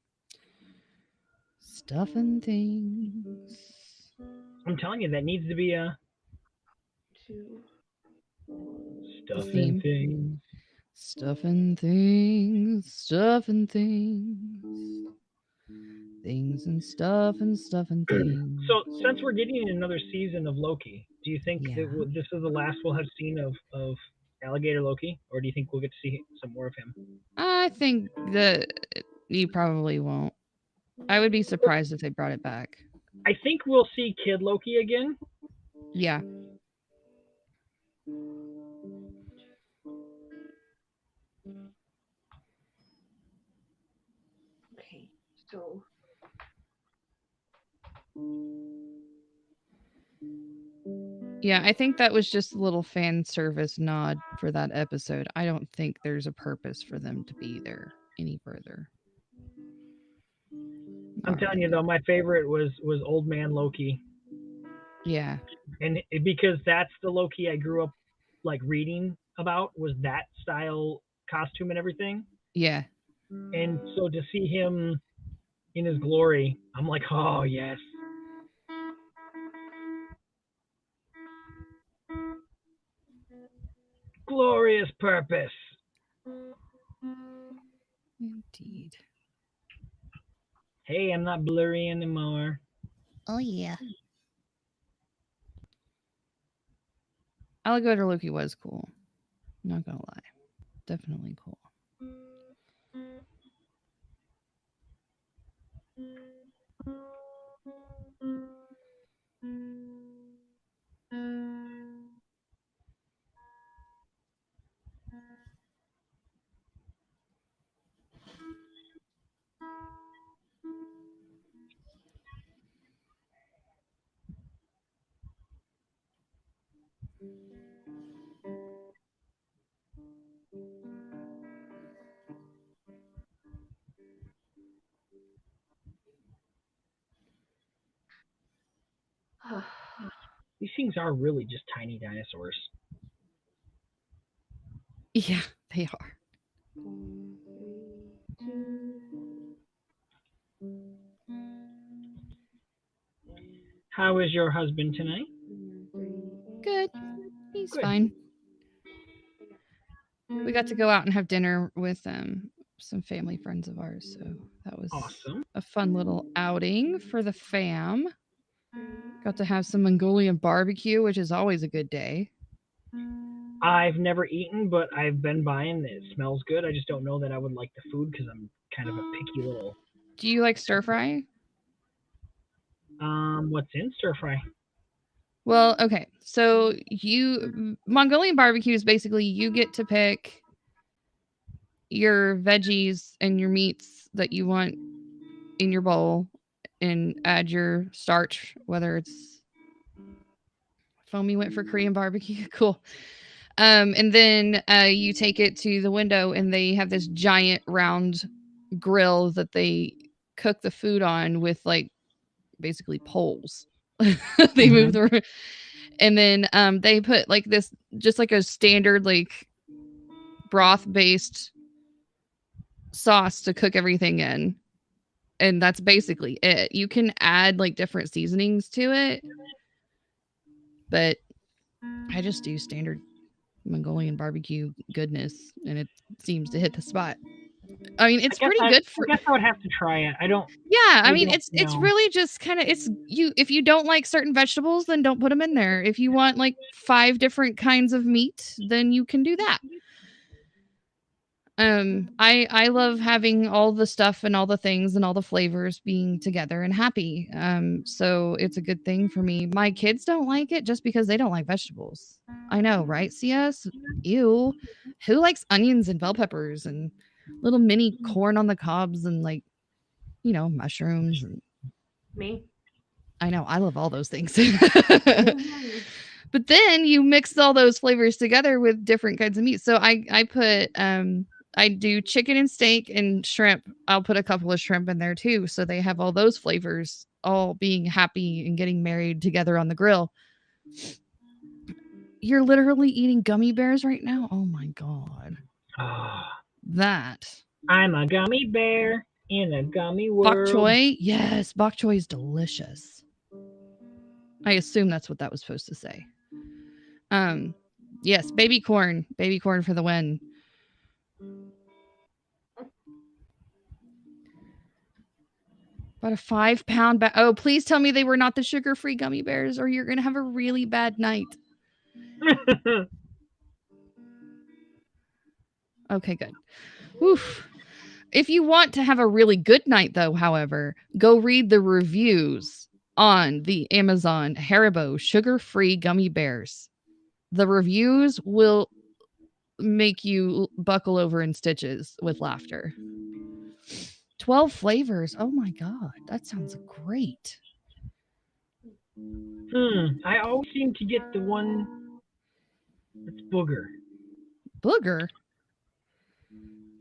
Stuff and things. I'm telling you, that needs to be a 2. stuff theme. and things. Stuff and things. Stuff and things. Things and stuff and stuff and things. So, since we're getting another season of Loki, do you think that this is the last we'll have seen of Alligator Loki, or do you think we'll get to see some more of him? I think that you probably won't. I would be surprised if they brought it back. I think we'll see Kid Loki again. Yeah. Okay, so Yeah, I think that was just a little fan service nod for that episode. I don't think there's a purpose for them to be there any further. I'm telling you though, my favorite was Old Man Loki. Yeah. And because that's the Loki I grew up like reading about, was that style costume and everything. Yeah. And so to see him in his glory, I'm like, oh yes. Glorious purpose. Indeed. Hey, I'm not blurry anymore. Oh yeah. Alligator Loki was cool. Not gonna lie. Definitely cool. These things are really just tiny dinosaurs. Yeah, they are. 3, 2. How is your husband tonight? Good. He's Good. fine. We got to go out and have dinner with some family friends of ours, so that was awesome. A fun little outing for the fam. Got to have some Mongolian barbecue, which is always a good day. I've never eaten, but I've been buying. It smells good. I just don't know that I would like the food because I'm kind of a picky little. Do you like stir fry? What's in stir fry? Well, okay. So Mongolian barbecue is basically you get to pick your veggies and your meats that you want in your bowl and add your starch, whether it's Foamy went for Korean barbecue. Cool. And then you take it to the window and they have this giant round grill that they cook the food on with like basically poles. They move the and then they put like this just like a standard like broth based sauce to cook everything in. And that's basically it. You can add like different seasonings to it, but I just do standard Mongolian barbecue goodness, and it seems to hit the spot. I mean, it's pretty good for. I guess I would have to try it. I don't. Yeah, I mean, it's really just kind of it's you. If you don't like certain vegetables, then don't put them in there. If you want like 5 different kinds of meat, then you can do that. I love having all the stuff and all the things and all the flavors being together and happy. So it's a good thing for me. My kids don't like it just because they don't like vegetables. I know, right? CS? Ew. Who likes onions and bell peppers and little mini corn on the cobs and like, mushrooms and me? I know, I love all those things. But then you mix all those flavors together with different kinds of meat. So I put I do chicken and steak and shrimp. I'll put a couple of shrimp in there too. So they have all those flavors all being happy and getting married together on the grill. You're literally eating gummy bears right now? Oh my God. That I'm a gummy bear in a gummy world. Bok choy? Yes, bok choy is delicious. I assume that's what that was supposed to say. Yes, baby corn for the win. About a 5-pound bag. Oh, please tell me they were not the sugar-free gummy bears, or you're gonna have a really bad night. Okay, good. Oof. If you want to have a really good night, though, however, go read the reviews on the Amazon Haribo sugar-free gummy bears. The reviews will make you buckle over in stitches with laughter. 12 flavors. Oh my god, that sounds great. I always seem to get the one that's booger. Booger?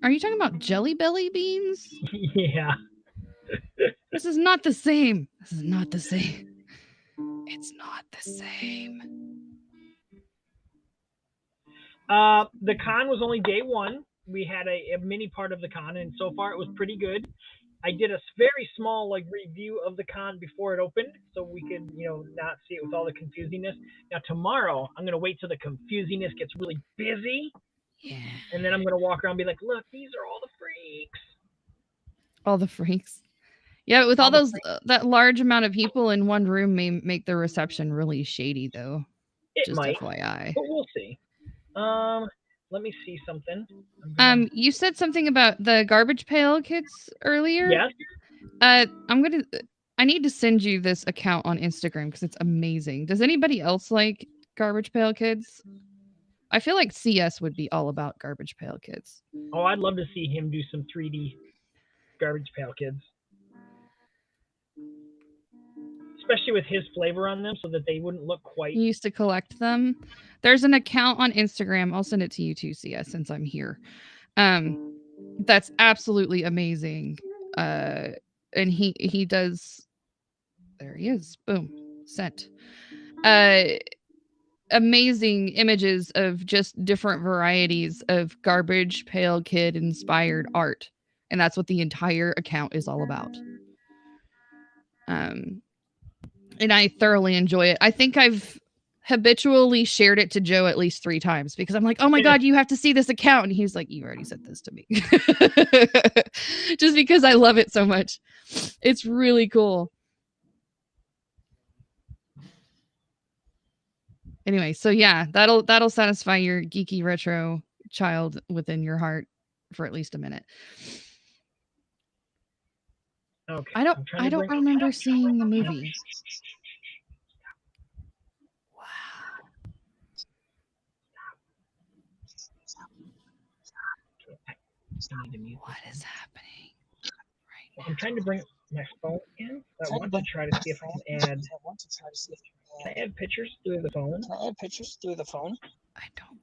Are you talking about Jelly Belly beans? Yeah. This is not the same. This is not the same. It's not the same. The con was only day one. We had a mini part of the con, and so far it was pretty good. I did a very small review of the con before it opened, so we could not see it with all the confusingness. Now tomorrow, I'm gonna wait till the confusingness gets really busy. Yeah. And then I'm gonna walk around and be like, look, these are all the freaks. All the freaks. Yeah, with all those that large amount of people in one room may make the reception really shady, though. It Just might, FYI. but we'll see. Let me see something. You said something about the Garbage Pail Kids earlier. Yes. I need to send you this account on Instagram because it's amazing. Does anybody else like Garbage Pail Kids? I feel like CS would be all about Garbage Pail Kids. Oh, I'd love to see him do some 3D Garbage Pail Kids. Especially with his flavor on them so that they wouldn't look quite... He used to collect them. There's an account on Instagram. I'll send it to you too, CS, since I'm here. That's absolutely amazing. And he does... There he is. Boom. Sent. Amazing images of just different varieties of Garbage Pail Kid inspired art. And that's what the entire account is all about. And I thoroughly enjoy it. I think I've habitually shared it to Joe at least 3 times because I'm like, oh my god, you have to see this account. And he's like, you already sent this to me. Just because I love it so much. It's really cool. Anyway, so yeah, that'll satisfy your geeky retro child within your heart for at least a minute. Okay. I don't remember seeing the movie. Wow. What is happening? Right now? I'm trying to bring my phone in. I want to try to see if I can add. Can I add pictures through the phone? I don't